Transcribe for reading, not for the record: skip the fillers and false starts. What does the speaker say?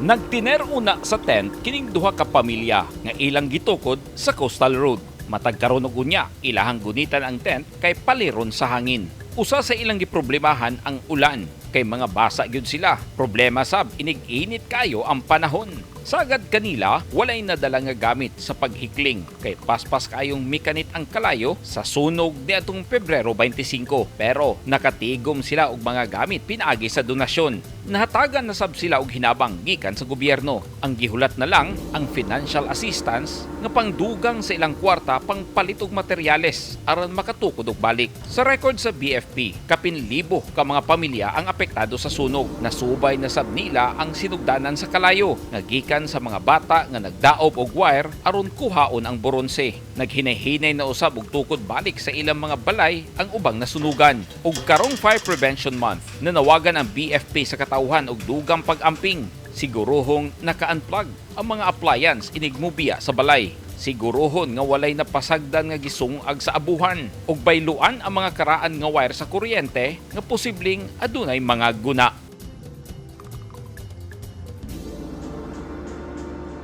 Nagtiner una sa tent kining duha ka pamilya nga ilang gitukod sa coastal road. Matag karon og unya, ilahang gunitan ang tent kay paliron sa hangin. Usa sa ilang giproblemahan ang ulan kay mga basa gyud sila. Problema sab inig-init kayo ang panahon. Sagad kanila walay nadala nga gamit sa paghikling kay paspas kayong mikanit ang kalayo sa sunog niadtong Pebrero 25 pero nakatigom sila og mga gamit pinaagi sa donasyon. Nahatagan na sab sila og hinabang gikan sa gobyerno. Ang gihulat na lang ang financial assistance nga pangdugang sa ilang kwarta pang palit og materyales aron makatukod og balik. Sa record sa BFP, kapin libo ka mga pamilya ang apektado sa sunog. Nasubay na sab nila ang sinugdanan sa kalayo nga gikan sa mga bata nga nagdaob og wire aron kuhaon ang boronse. Naghinay-hinay na usab og tukod balik sa ilang mga balay ang ubang nasunugan. Ug karong Fire Prevention Month, nanawagan ang BFP sa katawhan og dugang pag-amping. Siguruhong naka-unplug ang mga appliance inig mobiya sa balay. Siguruhon nga walay napasagdan nga gisungag sa abuhan ug bayluan ang mga karaan nga wire sa kuryente nga posibleng adunay mga guna.